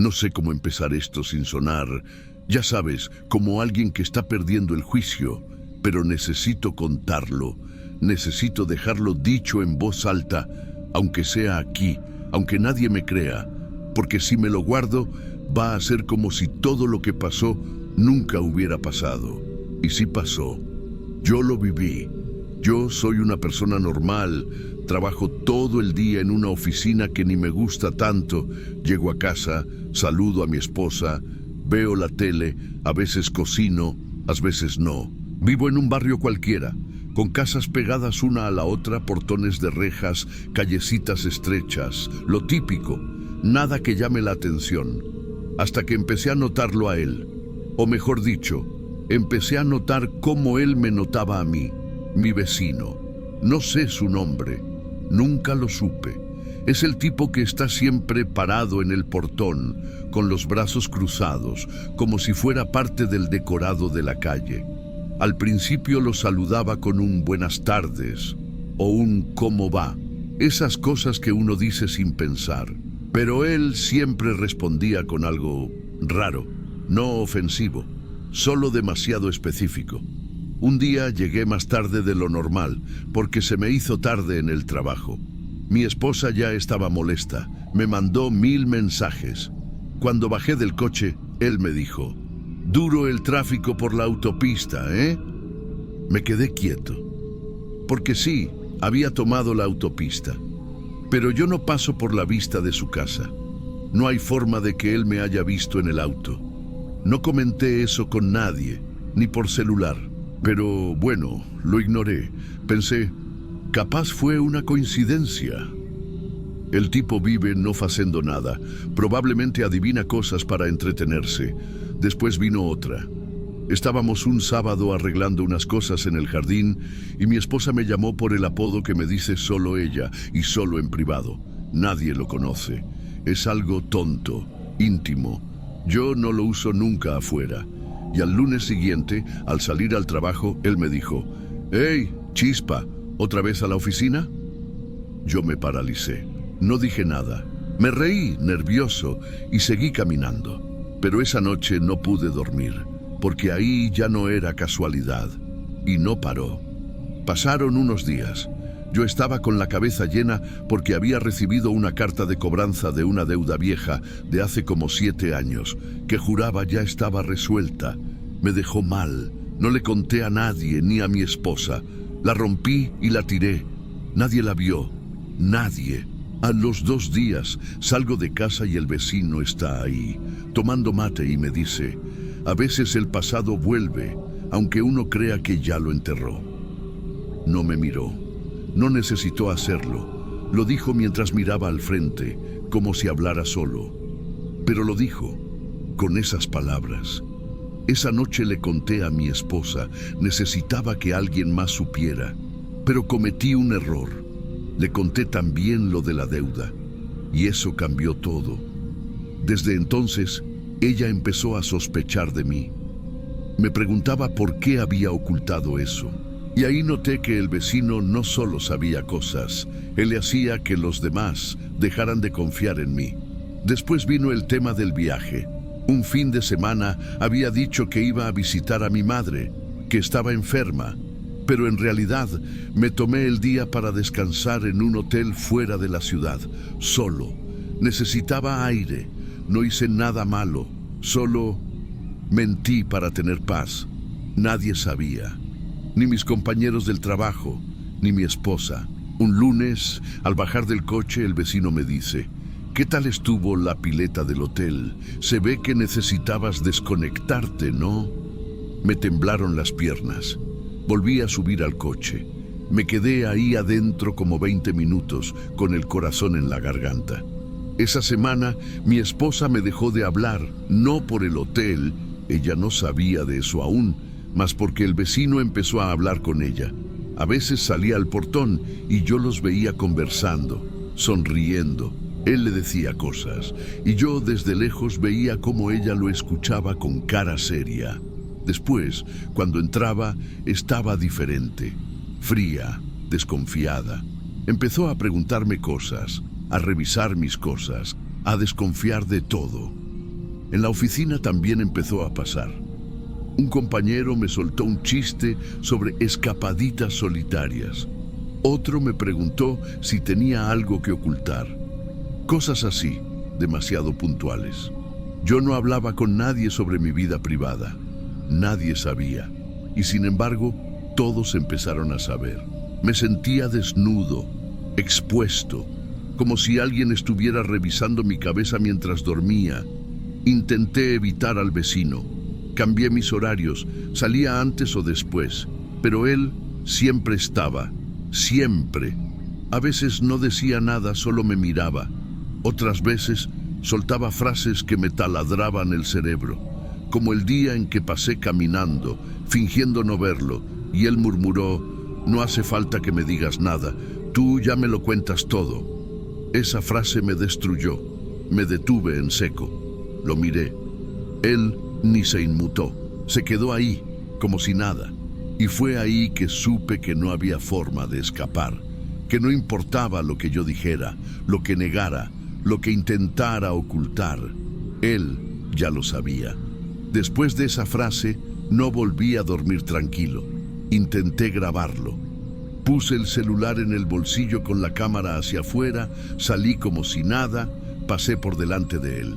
No sé cómo empezar esto sin sonar, ya sabes, como alguien que está perdiendo el juicio, pero necesito contarlo, necesito dejarlo dicho en voz alta, aunque sea aquí, aunque nadie me crea, porque si me lo guardo, va a ser como si todo lo que pasó nunca hubiera pasado. Y sí pasó. Yo lo viví. Yo soy una persona normal, trabajo todo el día en una oficina que ni me gusta tanto, llego a casa, saludo a mi esposa, veo la tele, a veces cocino, a veces no. Vivo en un barrio cualquiera, con casas pegadas una a la otra, portones de rejas, callecitas estrechas, lo típico, nada que llame la atención, hasta que empecé a notarlo a él, o mejor dicho, empecé a notar cómo él me notaba a mí, mi vecino. No sé su nombre, nunca lo supe. Es el tipo que está siempre parado en el portón, con los brazos cruzados, como si fuera parte del decorado de la calle. Al principio lo saludaba con un buenas tardes o un ¿cómo va? Esas cosas que uno dice sin pensar. Pero él siempre respondía con algo raro, no ofensivo, solo demasiado específico. Un día llegué más tarde de lo normal, porque se me hizo tarde en el trabajo. Mi esposa ya estaba molesta, me mandó 1000 mensajes. Cuando bajé del coche, él me dijo: «Duro el tráfico por la autopista, ¿eh?» Me quedé quieto, porque sí, había tomado la autopista. Pero yo no paso por la vista de su casa. No hay forma de que él me haya visto en el auto. No comenté eso con nadie, ni por celular. Pero bueno, lo ignoré. Pensé, capaz fue una coincidencia. El tipo vive no facendo nada. Probablemente adivina cosas para entretenerse. Después vino otra. Estábamos un sábado arreglando unas cosas en el jardín y mi esposa me llamó por el apodo que me dice solo ella y solo en privado. Nadie lo conoce. Es algo tonto, íntimo. Yo no lo uso nunca afuera. Y al lunes siguiente, al salir al trabajo, él me dijo: «Hey, chispa, ¿otra vez a la oficina?» Yo me paralicé. No dije nada. Me reí, nervioso, y seguí caminando. Pero esa noche no pude dormir, porque ahí ya no era casualidad. Y no paró. Pasaron unos días. Yo estaba con la cabeza llena porque había recibido una carta de cobranza de una deuda vieja de hace como 7 años, que juraba ya estaba resuelta. Me dejó mal. No le conté a nadie, ni a mi esposa. La rompí y la tiré. Nadie la vio. Nadie. A los 2 días salgo de casa y el vecino está ahí, tomando mate, y me dice: «A veces el pasado vuelve, aunque uno crea que ya lo enterró». No me miró. No necesitó hacerlo. Lo dijo mientras miraba al frente, como si hablara solo. Pero lo dijo con esas palabras. Esa noche le conté a mi esposa. Necesitaba que alguien más supiera. Pero cometí un error. Le conté también lo de la deuda. Y eso cambió todo. Desde entonces, ella empezó a sospechar de mí. Me preguntaba por qué había ocultado eso. Y ahí noté que el vecino no solo sabía cosas, él le hacía que los demás dejaran de confiar en mí. Después vino el tema del viaje. Un fin de semana había dicho que iba a visitar a mi madre, que estaba enferma, pero en realidad me tomé el día para descansar en un hotel fuera de la ciudad, solo. Necesitaba aire, no hice nada malo, solo mentí para tener paz. Nadie sabía. Ni mis compañeros del trabajo, ni mi esposa. Un lunes, al bajar del coche, el vecino me dice: «¿Qué tal estuvo la pileta del hotel? Se ve que necesitabas desconectarte, ¿no?» Me temblaron las piernas. Volví a subir al coche. Me quedé ahí adentro como 20 minutos, con el corazón en la garganta. Esa semana, mi esposa me dejó de hablar, no por el hotel, ella no sabía de eso aún, mas porque el vecino empezó a hablar con ella. A veces salía al portón y yo los veía conversando, sonriendo. Él le decía cosas y yo desde lejos veía cómo ella lo escuchaba con cara seria. Después, cuando entraba, estaba diferente, fría, desconfiada. Empezó a preguntarme cosas, a revisar mis cosas, a desconfiar de todo. En la oficina también empezó a pasar. Un compañero me soltó un chiste sobre escapaditas solitarias. Otro me preguntó si tenía algo que ocultar. Cosas así, demasiado puntuales. Yo no hablaba con nadie sobre mi vida privada. Nadie sabía. Y sin embargo, todos empezaron a saber. Me sentía desnudo, expuesto, como si alguien estuviera revisando mi cabeza mientras dormía. Intenté evitar al vecino. Cambié mis horarios, salía antes o después, pero él siempre estaba, siempre. A veces no decía nada, solo me miraba. Otras veces soltaba frases que me taladraban el cerebro, como el día en que pasé caminando, fingiendo no verlo, y él murmuró: «No hace falta que me digas nada, tú ya me lo cuentas todo». Esa frase me destruyó, me detuve en seco. Lo miré. Él ni se inmutó, se quedó ahí, como si nada. Y fue ahí que supe que no había forma de escapar, que no importaba lo que yo dijera, lo que negara, lo que intentara ocultar. Él ya lo sabía. Después de esa frase, no volví a dormir tranquilo. Intenté grabarlo. Puse el celular en el bolsillo con la cámara hacia afuera, salí como si nada, pasé por delante de él.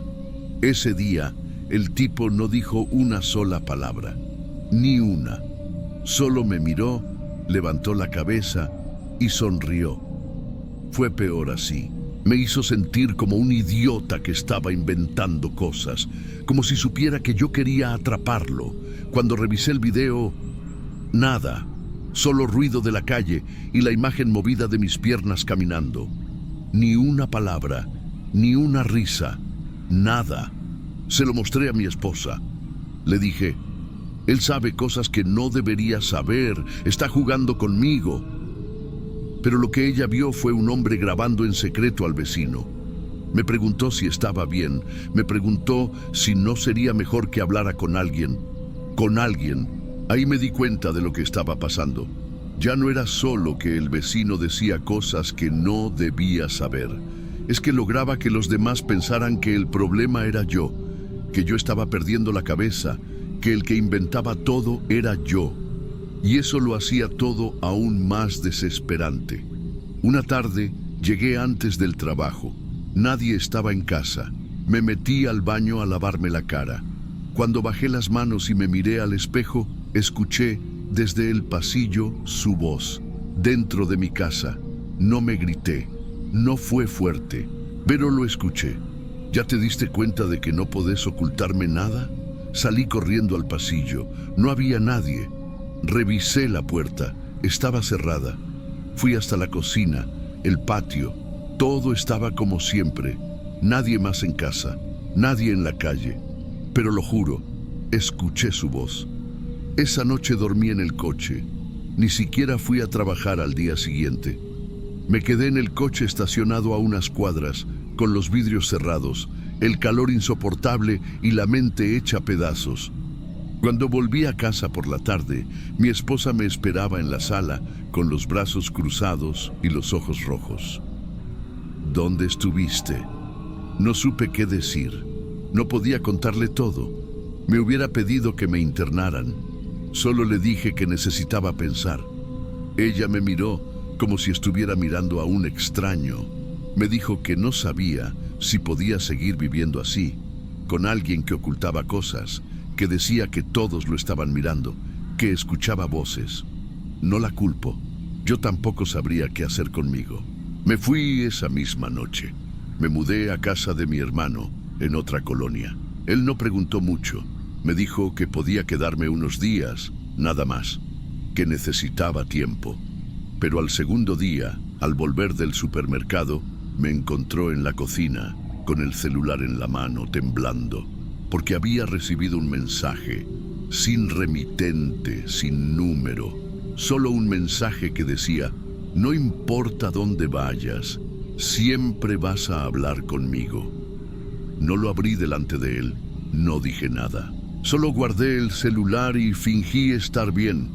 Ese día, el tipo no dijo una sola palabra, ni una. Solo me miró, levantó la cabeza y sonrió. Fue peor así. Me hizo sentir como un idiota que estaba inventando cosas, como si supiera que yo quería atraparlo. Cuando revisé el video, nada, solo ruido de la calle y la imagen movida de mis piernas caminando. Ni una palabra, ni una risa, nada. Se lo mostré a mi esposa. Le dije: «Él sabe cosas que no debería saber, está jugando conmigo». Pero lo que ella vio fue un hombre grabando en secreto al vecino. Me preguntó si estaba bien, me preguntó si no sería mejor que hablara con alguien. Con alguien. Ahí me di cuenta de lo que estaba pasando. Ya no era solo que el vecino decía cosas que no debía saber. Es que lograba que los demás pensaran que el problema era yo, que yo estaba perdiendo la cabeza, que el que inventaba todo era yo. Y eso lo hacía todo aún más desesperante. Una tarde llegué antes del trabajo. Nadie estaba en casa. Me metí al baño a lavarme la cara. Cuando bajé las manos y me miré al espejo, escuché desde el pasillo su voz, dentro de mi casa. No me grité, no fue fuerte, pero lo escuché. ¿Ya te diste cuenta de que no podés ocultarme nada? Salí corriendo al pasillo. No había nadie. Revisé la puerta. Estaba cerrada. Fui hasta la cocina, el patio. Todo estaba como siempre. Nadie más en casa, nadie en la calle. Pero lo juro, escuché su voz. Esa noche dormí en el coche. Ni siquiera fui a trabajar al día siguiente. Me quedé en el coche estacionado a unas cuadras, con los vidrios cerrados, el calor insoportable y la mente hecha pedazos. Cuando volví a casa por la tarde, mi esposa me esperaba en la sala, con los brazos cruzados y los ojos rojos. ¿Dónde estuviste? No supe qué decir. No podía contarle todo. Me hubiera pedido que me internaran. Solo le dije que necesitaba pensar. Ella me miró como si estuviera mirando a un extraño. Me dijo que no sabía si podía seguir viviendo así, con alguien que ocultaba cosas, que decía que todos lo estaban mirando, que escuchaba voces. No la culpo. Yo tampoco sabría qué hacer conmigo. Me fui esa misma noche. Me mudé a casa de mi hermano, en otra colonia. Él no preguntó mucho. Me dijo que podía quedarme unos días, nada más, que necesitaba tiempo. Pero al segundo día, al volver del supermercado, me encontró en la cocina, con el celular en la mano, temblando, porque había recibido un mensaje, sin remitente, sin número, solo un mensaje que decía: «No importa dónde vayas, siempre vas a hablar conmigo». No lo abrí delante de él, no dije nada. Solo guardé el celular y fingí estar bien.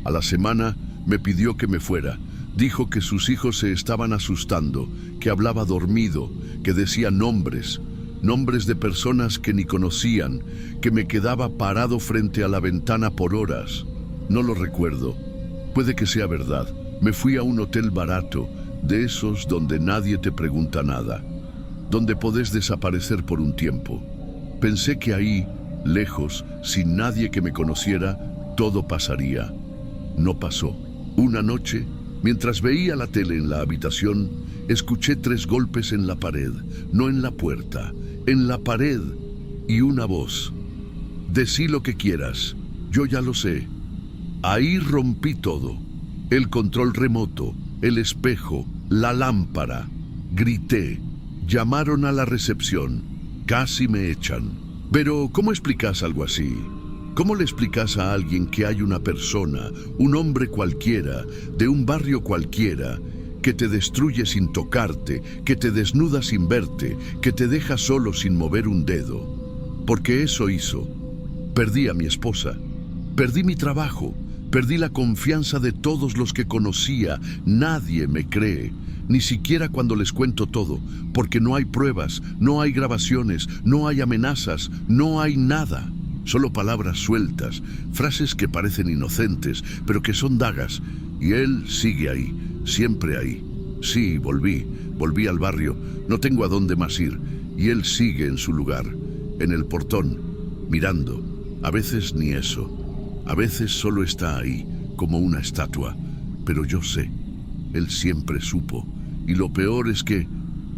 A la semana me pidió que me fuera. Dijo que sus hijos se estaban asustando, que hablaba dormido, que decía nombres. nombres de personas que ni conocían, que me quedaba parado frente a la ventana por horas. No lo recuerdo. Puede que sea verdad. Me fui a un hotel barato, de esos donde nadie te pregunta nada, donde podés desaparecer por un tiempo. Pensé que ahí, lejos, sin nadie que me conociera, todo pasaría. No pasó. Una noche, mientras veía la tele en la habitación, escuché 3 golpes en la pared, no en la puerta, en la pared, y una voz. Decí lo que quieras, yo ya lo sé. Ahí rompí todo. El control remoto, el espejo, la lámpara. Grité. Llamaron a la recepción. Casi me echan. Pero, ¿cómo explicas algo así? ¿Cómo le explicas a alguien que hay una persona, un hombre cualquiera, de un barrio cualquiera, que te destruye sin tocarte, que te desnuda sin verte, que te deja solo sin mover un dedo? Porque eso hizo. Perdí a mi esposa, perdí mi trabajo, perdí la confianza de todos los que conocía. Nadie me cree, ni siquiera cuando les cuento todo, porque no hay pruebas, no hay grabaciones, no hay amenazas, no hay nada. Solo palabras sueltas, frases que parecen inocentes, pero que son dagas. Y él sigue ahí, siempre ahí. Sí, volví al barrio, no tengo a dónde más ir. Y él sigue en su lugar, en el portón, mirando. A veces ni eso. A veces solo está ahí, como una estatua. Pero yo sé, él siempre supo. Y lo peor es que,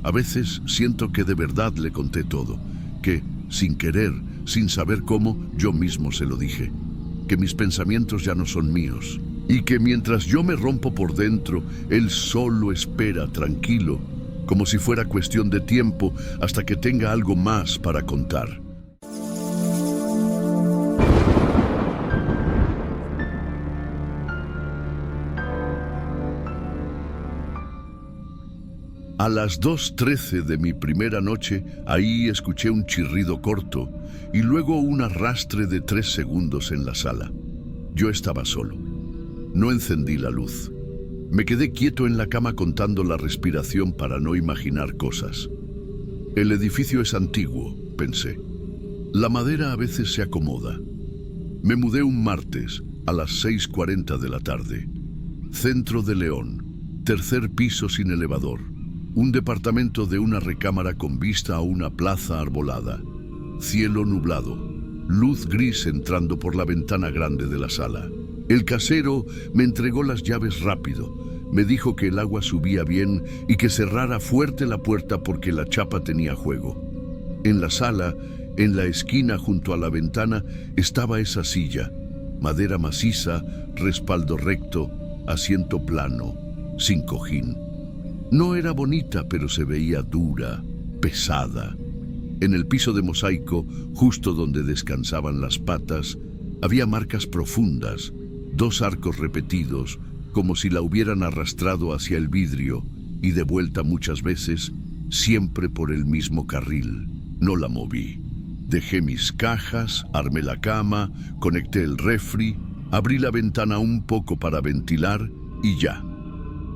a veces siento que de verdad le conté todo. Que, sin querer, sin saber cómo, yo mismo se lo dije. Que mis pensamientos ya no son míos. Y que mientras yo me rompo por dentro, él solo espera tranquilo, como si fuera cuestión de tiempo hasta que tenga algo más para contar. A las 2:13 de mi primera noche, ahí escuché un chirrido corto y luego un arrastre de 3 segundos en la sala. Yo estaba solo. No encendí la luz. Me quedé quieto en la cama contando la respiración para no imaginar cosas. El edificio es antiguo, pensé. La madera a veces se acomoda. Me mudé un martes a las 6:40 de la tarde. Centro de León, 3er piso sin elevador. Un departamento de una recámara con vista a una plaza arbolada. Cielo nublado. Luz gris entrando por la ventana grande de la sala. El casero me entregó las llaves rápido. Me dijo que el agua subía bien y que cerrara fuerte la puerta porque la chapa tenía juego. En la sala, en la esquina junto a la ventana, estaba esa silla. Madera maciza, respaldo recto, asiento plano, sin cojín. No era bonita, pero se veía dura, pesada. En el piso de mosaico, justo donde descansaban las patas, había marcas profundas, 2 arcos repetidos, como si la hubieran arrastrado hacia el vidrio y de vuelta muchas veces, siempre por el mismo carril. No la moví. Dejé mis cajas, armé la cama, conecté el refri, abrí la ventana un poco para ventilar y ya.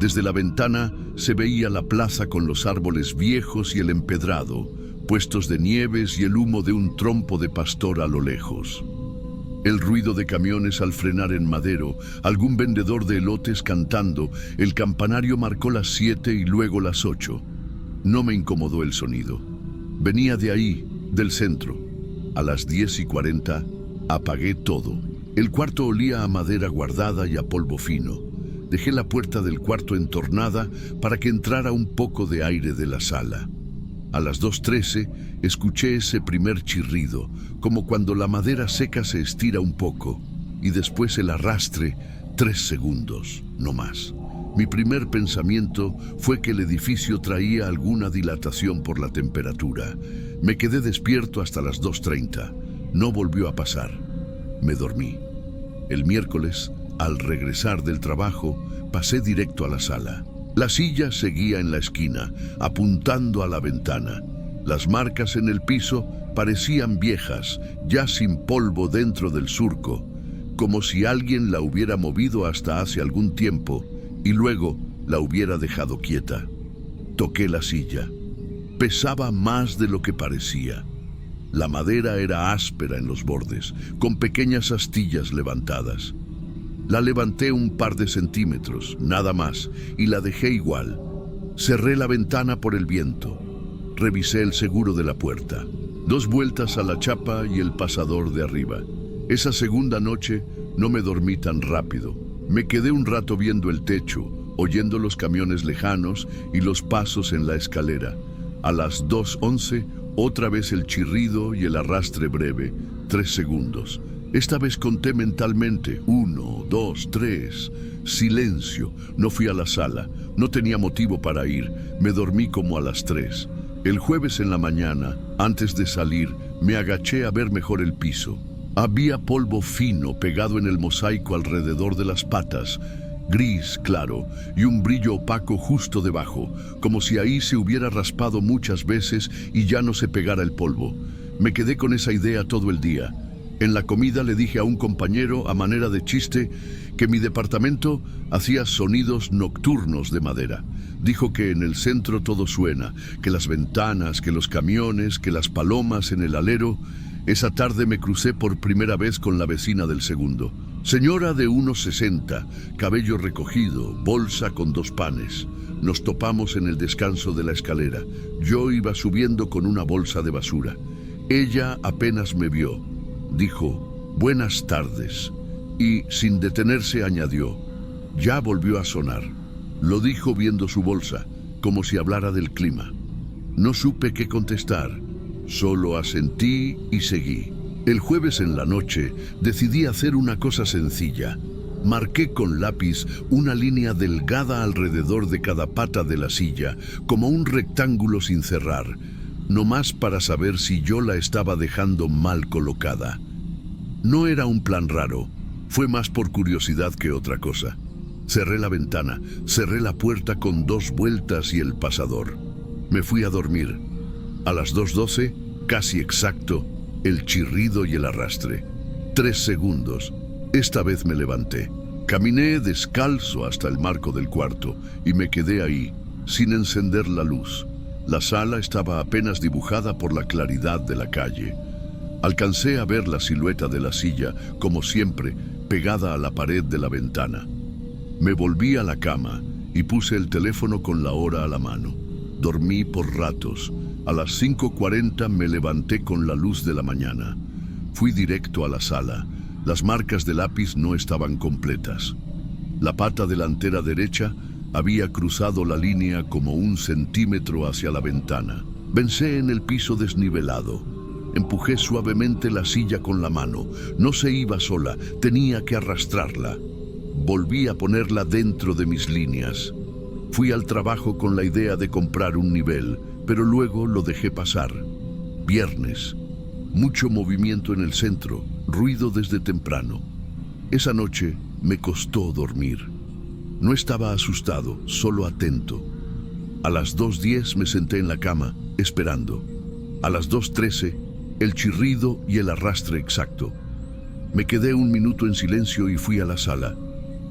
Desde la ventana se veía la plaza con los árboles viejos y el empedrado, puestos de nieves y el humo de un trompo de pastor a lo lejos. El ruido de camiones al frenar en Madero, algún vendedor de elotes cantando, el campanario marcó las 7 y luego las 8. No me incomodó el sonido. Venía de ahí, del centro. A las 10:40 apagué todo. El cuarto olía a madera guardada y a polvo fino. Dejé la puerta del cuarto entornada para que entrara un poco de aire de la sala. A las 2:13 escuché ese primer chirrido, como cuando la madera seca se estira un poco, y después el arrastre, 3 segundos, no más. Mi primer pensamiento fue que el edificio traía alguna dilatación por la temperatura. Me quedé despierto hasta las 2:30. No volvió a pasar. Me dormí. El miércoles, al regresar del trabajo, pasé directo a la sala. La silla seguía en la esquina, apuntando a la ventana. Las marcas en el piso parecían viejas, ya sin polvo dentro del surco, como si alguien la hubiera movido hasta hace algún tiempo y luego la hubiera dejado quieta. Toqué la silla. Pesaba más de lo que parecía. La madera era áspera en los bordes, con pequeñas astillas levantadas. La levanté un par de centímetros, nada más, y la dejé igual. Cerré la ventana por el viento. Revisé el seguro de la puerta. 2 vueltas a la chapa y el pasador de arriba. Esa segunda noche no me dormí tan rápido. Me quedé un rato viendo el techo, oyendo los camiones lejanos y los pasos en la escalera. A las 2:11, otra vez el chirrido y el arrastre breve, 3 segundos. Esta vez conté mentalmente, 1, 2, 3. Silencio. No fui a la sala. No tenía motivo para ir. Me dormí como a las 3. El jueves en la mañana, antes de salir, me agaché a ver mejor el piso. Había polvo fino pegado en el mosaico alrededor de las patas, gris claro, y un brillo opaco justo debajo, como si ahí se hubiera raspado muchas veces y ya no se pegara el polvo. Me quedé con esa idea todo el día. En la comida le dije a un compañero, a manera de chiste, que mi departamento hacía sonidos nocturnos de madera. Dijo que en el centro todo suena, que las ventanas, que los camiones, que las palomas en el alero. Esa tarde me crucé por primera vez con la vecina del segundo. Señora de 1,60, cabello recogido, bolsa con 2 panes. Nos topamos en el descanso de la escalera. Yo iba subiendo con una bolsa de basura. Ella apenas me vio. Dijo, buenas tardes. Y, sin detenerse, añadió, ya volvió a sonar. Lo dijo viendo su bolsa, como si hablara del clima. No supe qué contestar. Solo asentí y seguí. El jueves en la noche decidí hacer una cosa sencilla. Marqué con lápiz una línea delgada alrededor de cada pata de la silla, como un rectángulo sin cerrar, nomás para saber si yo la estaba dejando mal colocada. No era un plan raro, fue más por curiosidad que otra cosa. Cerré la ventana, cerré la puerta con 2 vueltas y el pasador. Me fui a dormir. A las 2:12, casi exacto, el chirrido y el arrastre. 3 segundos. Esta vez me levanté. Caminé descalzo hasta el marco del cuarto y me quedé ahí, sin encender la luz. La sala estaba apenas dibujada por la claridad de la calle. Alcancé a ver la silueta de la silla, como siempre, pegada a la pared de la ventana. Me volví a la cama y puse el teléfono con la hora a la mano. Dormí por ratos. A las 5:40 me levanté con la luz de la mañana. Fui directo a la sala. Las marcas de lápiz no estaban completas. La pata delantera derecha había cruzado la línea como 1 centímetro hacia la ventana. Pensé en el piso desnivelado. Empujé suavemente la silla con la mano. No se iba sola, tenía que arrastrarla. Volví a ponerla dentro de mis líneas. Fui al trabajo con la idea de comprar un nivel, pero luego lo dejé pasar. Viernes. Mucho movimiento en el centro, ruido desde temprano. Esa noche me costó dormir. No estaba asustado, solo atento. A las 2:10 me senté en la cama, esperando. A las 2:13, el chirrido y el arrastre exacto. Me quedé un minuto en silencio y fui a la sala.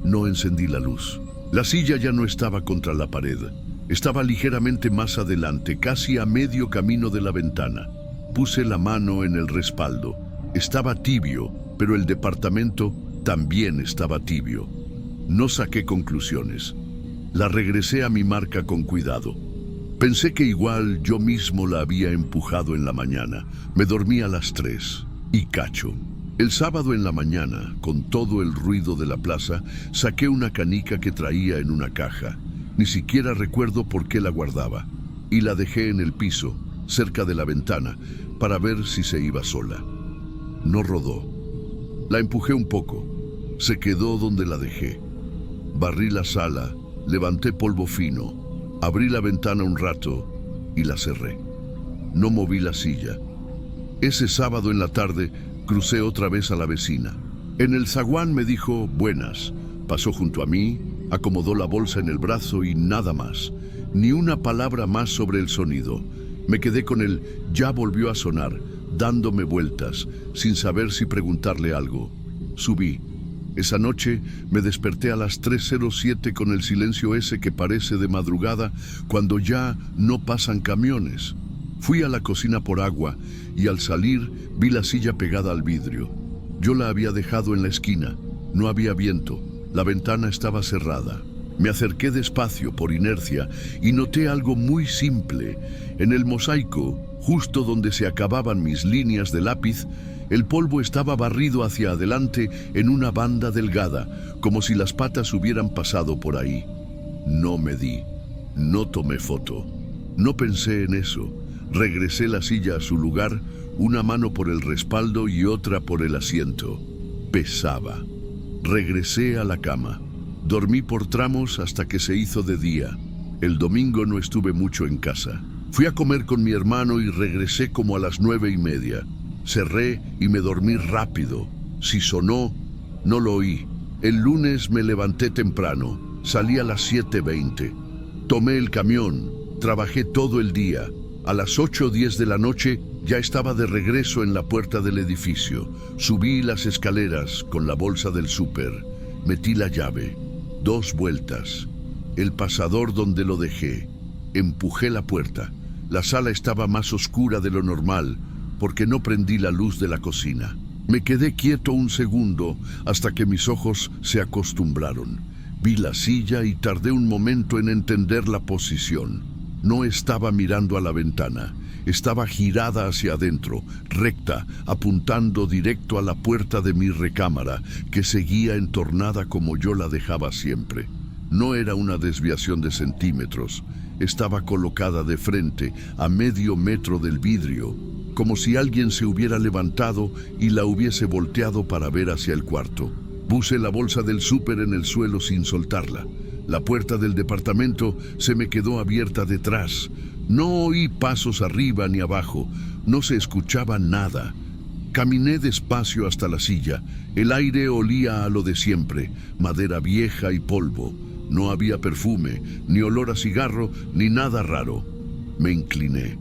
No encendí la luz. La silla ya no estaba contra la pared. Estaba ligeramente más adelante, casi a medio camino de la ventana. Puse la mano en el respaldo. Estaba tibio, pero el departamento también estaba tibio. No saqué conclusiones. La regresé a mi marca con cuidado. Pensé que igual yo mismo la había empujado en la mañana. Me dormí a las 3. Y cacho. El sábado en la mañana, con todo el ruido de la plaza, saqué una canica que traía en una caja. Ni siquiera recuerdo por qué la guardaba. Y la dejé en el piso, cerca de la ventana, para ver si se iba sola. No rodó. La empujé un poco. Se quedó donde la dejé. Barrí la sala, levanté polvo fino, abrí la ventana un rato y la cerré. No moví la silla. Ese sábado en la tarde crucé otra vez a la vecina. En el zaguán me dijo buenas. Pasó junto a mí, acomodó la bolsa en el brazo y nada más. Ni una palabra más sobre el sonido. Me quedé con el ya volvió a sonar, dándome vueltas, sin saber si preguntarle algo. Subí. Esa noche me desperté a las 3:07 con el silencio ese que parece de madrugada cuando ya no pasan camiones. Fui a la cocina por agua y al salir vi la silla pegada al vidrio. Yo la había dejado en la esquina. No había viento. La ventana estaba cerrada. Me acerqué despacio por inercia y noté algo muy simple. En el mosaico, justo donde se acababan mis líneas de lápiz, el polvo estaba barrido hacia adelante en una banda delgada, como si las patas hubieran pasado por ahí. No medí, no tomé foto, no pensé en eso. Regresé la silla a su lugar, una mano por el respaldo y otra por el asiento. Pesaba. Regresé a la cama. Dormí por tramos hasta que se hizo de día. El domingo no estuve mucho en casa. Fui a comer con mi hermano y regresé como a las 9:30. Cerré y me dormí rápido. Si sonó, no lo oí. El lunes me levanté temprano. Salí a las 7:20. Tomé el camión. Trabajé todo el día. A las 8:10 de la noche ya estaba de regreso en la puerta del edificio. Subí las escaleras con la bolsa del súper. Metí la llave. 2 vueltas. El pasador donde lo dejé. Empujé la puerta. La sala estaba más oscura de lo normal porque no prendí la luz de la cocina. Me quedé quieto un segundo hasta que mis ojos se acostumbraron. Vi la silla y tardé un momento en entender la posición. No estaba mirando a la ventana. Estaba girada hacia adentro, recta, apuntando directo a la puerta de mi recámara, que seguía entornada como yo la dejaba siempre. No era una desviación de centímetros. Estaba colocada de frente, a medio metro del vidrio, como si alguien se hubiera levantado y la hubiese volteado para ver hacia el cuarto. Puse la bolsa del súper en el suelo sin soltarla. La puerta del departamento se me quedó abierta detrás. No oí pasos arriba ni abajo. No se escuchaba nada. Caminé despacio hasta la silla. El aire olía a lo de siempre, madera vieja y polvo. No había perfume, ni olor a cigarro, ni nada raro. Me incliné.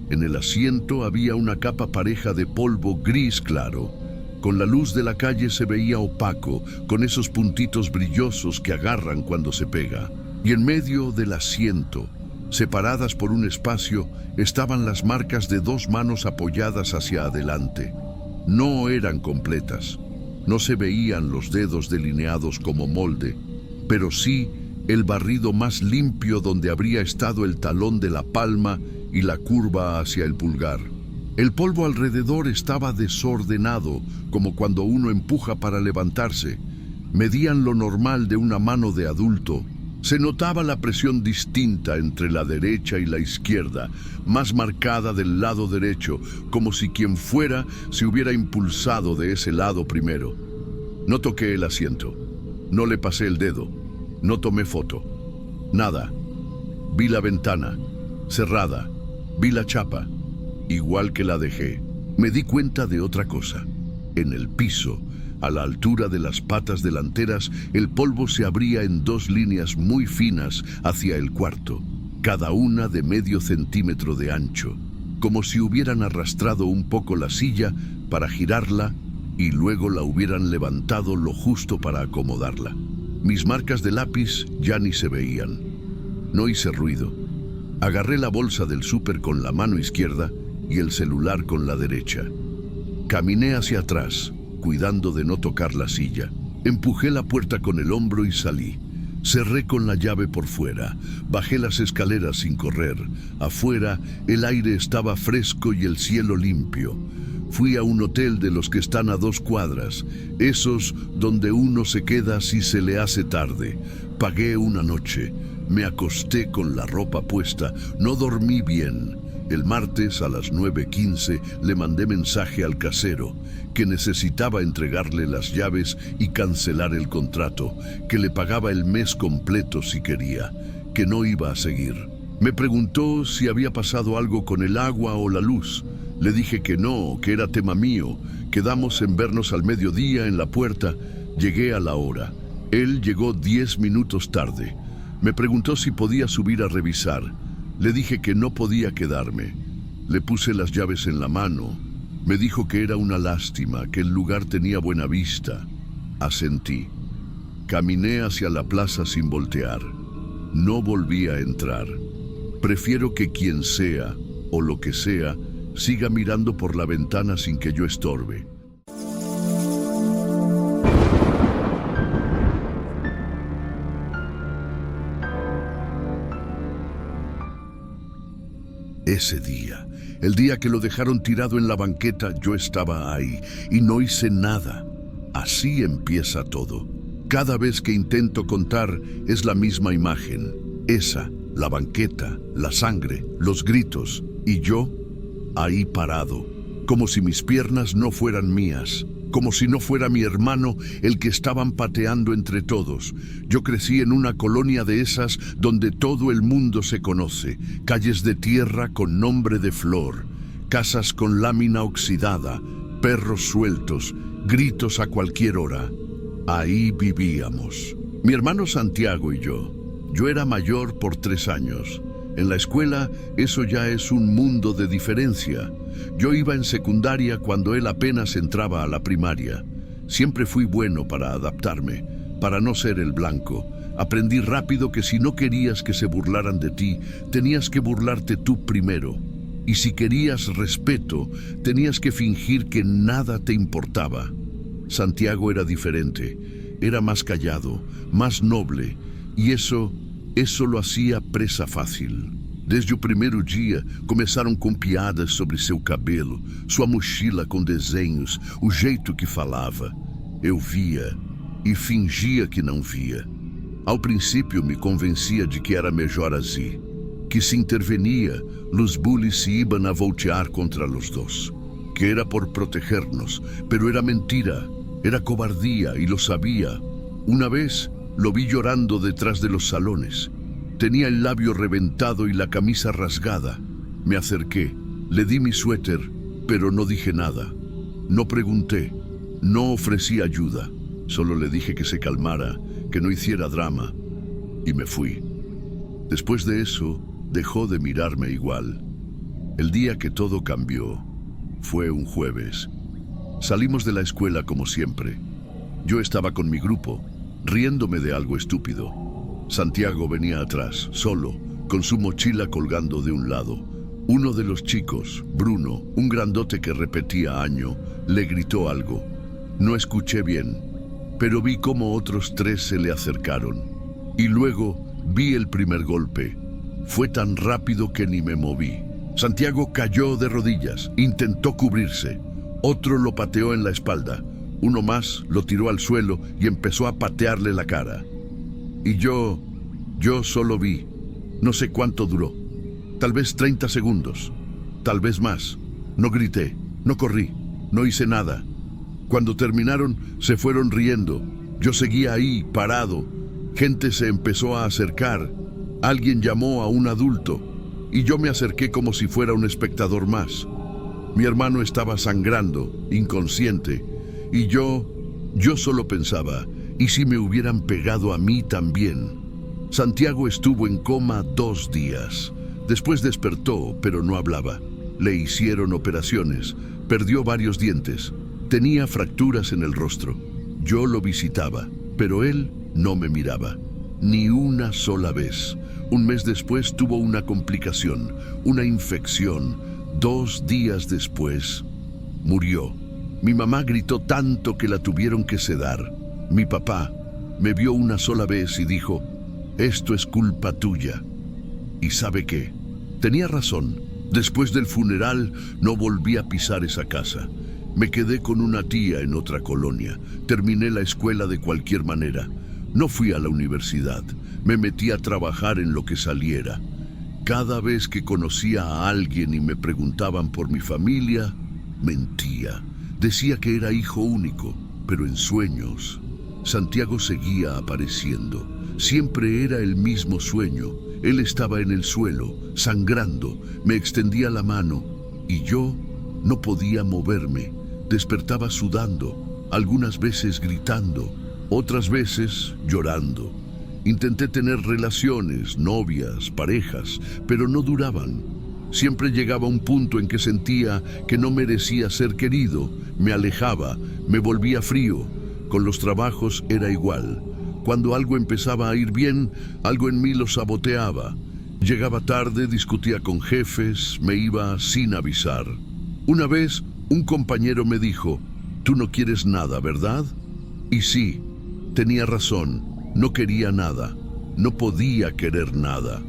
En el asiento había una capa pareja de polvo gris claro. Con la luz de la calle se veía opaco, con esos puntitos brillosos que agarran cuando se pega. Y en medio del asiento, separadas por un espacio, estaban las marcas de 2 manos apoyadas hacia adelante. No eran completas. No se veían los dedos delineados como molde, pero sí el barrido más limpio donde habría estado el talón de la palma y la curva hacia el pulgar. El polvo alrededor estaba desordenado, como cuando uno empuja para levantarse. Medían lo normal de una mano de adulto. Se notaba la presión distinta entre la derecha y la izquierda, más marcada del lado derecho, como si quien fuera se hubiera impulsado de ese lado primero. No toqué el asiento. No le pasé el dedo. No tomé foto. Nada. Vi la ventana, cerrada. Vi la chapa, igual que la dejé. Me di cuenta de otra cosa. En el piso, a la altura de las patas delanteras, el polvo se abría en 2 líneas muy finas hacia el cuarto, cada una de medio centímetro de ancho, como si hubieran arrastrado un poco la silla para girarla y luego la hubieran levantado lo justo para acomodarla. Mis marcas de lápiz ya ni se veían. No hice ruido. Agarré la bolsa del súper con la mano izquierda y el celular con la derecha. Caminé hacia atrás, cuidando de no tocar la silla. Empujé la puerta con el hombro y salí. Cerré con la llave por fuera. Bajé las escaleras sin correr. Afuera, el aire estaba fresco y el cielo limpio. Fui a un hotel de los que están a 2 cuadras, esos donde uno se queda si se le hace tarde. Pagué una noche. Me acosté con la ropa puesta. No dormí bien. El martes a las 9:15 le mandé mensaje al casero que necesitaba entregarle las llaves y cancelar el contrato, que le pagaba el mes completo si quería, que no iba a seguir. Me preguntó si había pasado algo con el agua o la luz. Le dije que no, que era tema mío. Quedamos en vernos al mediodía en la puerta. Llegué a la hora. Él llegó 10 minutos tarde. Me preguntó si podía subir a revisar. Le dije que no podía quedarme. Le puse las llaves en la mano. Me dijo que era una lástima, que el lugar tenía buena vista. Asentí. Caminé hacia la plaza sin voltear. No volví a entrar. Prefiero que quien sea, o lo que sea, siga mirando por la ventana sin que yo estorbe. Ese día, el día que lo dejaron tirado en la banqueta, yo estaba ahí y no hice nada. Así empieza todo. Cada vez que intento contar es la misma imagen. Esa, la banqueta, la sangre, los gritos y yo ahí parado, como si mis piernas no fueran mías, como si no fuera mi hermano el que estaban pateando entre todos. Yo crecí en una colonia de esas donde todo el mundo se conoce, calles de tierra con nombre de flor, casas con lámina oxidada, perros sueltos, gritos a cualquier hora. Ahí vivíamos. Mi hermano Santiago y yo. Yo era mayor por 3 años. En la escuela eso ya es un mundo de diferencia. Yo iba en secundaria cuando él apenas entraba a la primaria. Siempre fui bueno para adaptarme, para no ser el blanco. Aprendí rápido que si no querías que se burlaran de ti, tenías que burlarte tú primero. Y si querías respeto, tenías que fingir que nada te importaba. Santiago era diferente, era más callado, más noble, e isso lo hacía presa fácil. Desde o primeiro dia, começaram com piadas sobre seu cabelo, sua mochila com desenhos, o jeito que falava. Eu via e fingia que não via. Ao princípio me convencia de que era melhor assim, que se intervenia, los bullies se iban a voltear contra los dos, que era por protegernos, pero era mentira, era cobardía y lo sabía. Una vez lo vi llorando detrás de los salones. Tenía el labio reventado y la camisa rasgada. Me acerqué, le di mi suéter, pero no dije nada. No pregunté, no ofrecí ayuda. Solo le dije que se calmara, que no hiciera drama, y me fui. Después de eso, dejó de mirarme igual. El día que todo cambió fue un jueves. Salimos de la escuela como siempre. Yo estaba con mi grupo, riéndome de algo estúpido. Santiago venía atrás, solo, con su mochila colgando de un lado. Uno de los chicos, Bruno, un grandote que repetía año, le gritó algo. No escuché bien, pero vi cómo otros 3 se le acercaron. Y luego vi el primer golpe. Fue tan rápido que ni me moví. Santiago cayó de rodillas, intentó cubrirse. Otro lo pateó en la espalda. Uno más lo tiró al suelo y empezó a patearle la cara. Y yo solo vi. No sé cuánto duró. Tal vez 30 segundos. Tal vez más. No grité, no corrí, no hice nada. Cuando terminaron, se fueron riendo. Yo seguía ahí, parado. Gente se empezó a acercar. Alguien llamó a un adulto. Y yo me acerqué como si fuera un espectador más. Mi hermano estaba sangrando, inconsciente. Y yo solo pensaba, ¿y si me hubieran pegado a mí también? Santiago estuvo en coma 2 días. Después despertó, pero no hablaba. Le hicieron operaciones, perdió varios dientes, tenía fracturas en el rostro. Yo lo visitaba, pero él no me miraba, ni una sola vez. Un mes después tuvo una complicación, una infección. 2 días después, murió. Mi mamá gritó tanto que la tuvieron que sedar. Mi papá me vio una sola vez y dijo, esto es culpa tuya. ¿Y sabe qué? Tenía razón. Después del funeral no volví a pisar esa casa. Me quedé con una tía en otra colonia. Terminé la escuela de cualquier manera. No fui a la universidad. Me metí a trabajar en lo que saliera. Cada vez que conocía a alguien y me preguntaban por mi familia, mentía. Decía que era hijo único, pero en sueños. Santiago seguía apareciendo. Siempre era el mismo sueño. Él estaba en el suelo, sangrando. Me extendía la mano y yo no podía moverme. Despertaba sudando, algunas veces gritando, otras veces llorando. Intenté tener relaciones, novias, parejas, pero no duraban. Siempre llegaba un punto en que sentía que no merecía ser querido. Me alejaba, me volvía frío, Con los trabajos era igual. Cuando algo empezaba a ir bien, algo en mí lo saboteaba. Llegaba tarde, discutía con jefes, me iba sin avisar. Una vez, un compañero me dijo, «Tú no quieres nada, ¿verdad?» Y sí, tenía razón, no quería nada, no podía querer nada.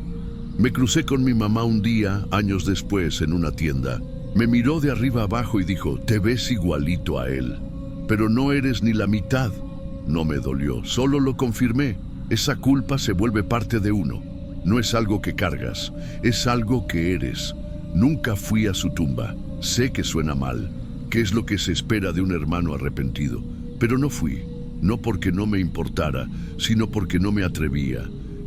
Me crucé con mi mamá un día, años después, en una tienda. Me miró de arriba abajo y dijo, «Te ves igualito a él, pero no eres ni la mitad». No me dolió, solo lo confirmé. Esa culpa se vuelve parte de uno. No es algo que cargas, es algo que eres. Nunca fui a su tumba. Sé que suena mal, que es lo que se espera de un hermano arrepentido, pero no fui. No porque no me importara, sino porque no me atrevía.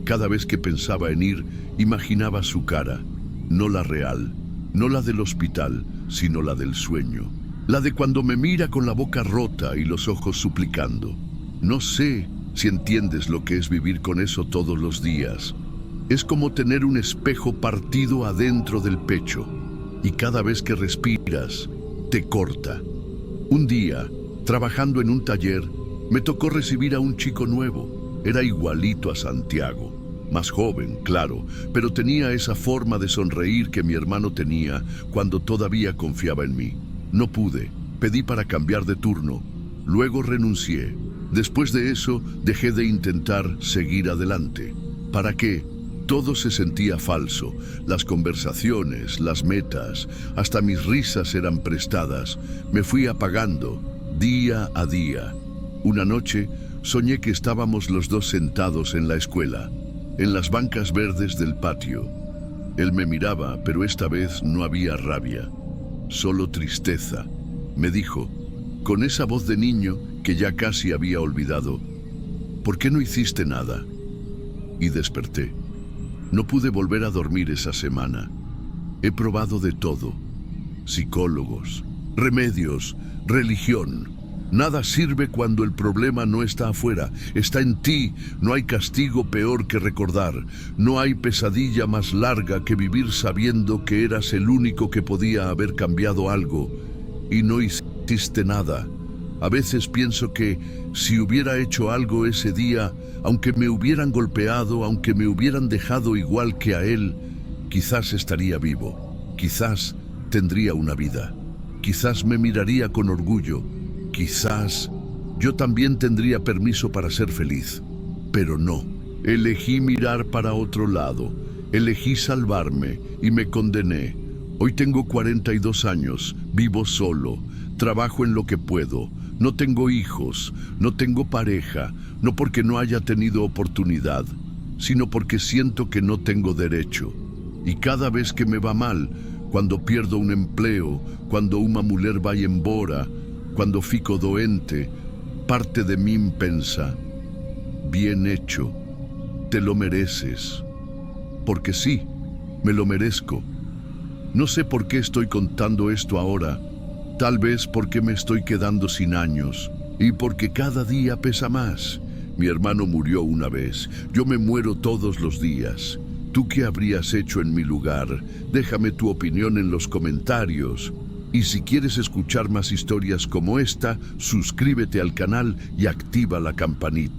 Cada vez que pensaba en ir, imaginaba su cara. No la real, no la del hospital, sino la del sueño. La de cuando me mira con la boca rota y los ojos suplicando. No sé si entiendes lo que es vivir con eso todos los días. Es como tener un espejo partido adentro del pecho, y cada vez que respiras, te corta. Un día, trabajando en un taller, me tocó recibir a un chico nuevo. Era igualito a Santiago, más joven, claro, pero tenía esa forma de sonreír que mi hermano tenía cuando todavía confiaba en mí. No pude, pedí para cambiar de turno, luego renuncié. Después de eso, dejé de intentar seguir adelante. ¿Para qué? Todo se sentía falso. Las conversaciones, las metas, hasta mis risas eran prestadas. Me fui apagando, día a día. Una noche, soñé que estábamos los dos sentados en la escuela, en las bancas verdes del patio. Él me miraba, pero esta vez no había rabia, solo tristeza. Me dijo, con esa voz de niño que ya casi había olvidado, «¿Por qué no hiciste nada?» Y desperté. No pude volver a dormir esa semana. He probado de todo. Psicólogos, remedios, religión. Nada sirve cuando el problema no está afuera, está en ti. No hay castigo peor que recordar. No hay pesadilla más larga que vivir sabiendo que eras el único que podía haber cambiado algo y no hiciste nada. A veces pienso que si hubiera hecho algo ese día, aunque me hubieran golpeado, aunque me hubieran dejado igual que a él, quizás estaría vivo, quizás tendría una vida, quizás me miraría con orgullo, quizás yo también tendría permiso para ser feliz. Pero no, elegí mirar para otro lado, elegí salvarme y me condené. Hoy tengo 42 años, vivo solo, trabajo en lo que puedo. No tengo hijos, no tengo pareja, no porque no haya tenido oportunidad, sino porque siento que no tengo derecho. Y cada vez que me va mal, cuando pierdo un empleo, cuando una mujer va embora, cuando fico doente, parte de mí pensa, bien hecho, te lo mereces. Porque sí, me lo merezco. No sé por qué estoy contando esto ahora. Tal vez porque me estoy quedando sin años y porque cada día pesa más. Mi hermano murió una vez, yo me muero todos los días. ¿Tú qué habrías hecho en mi lugar? Déjame tu opinión en los comentarios. Y si quieres escuchar más historias como esta, suscríbete al canal y activa la campanita.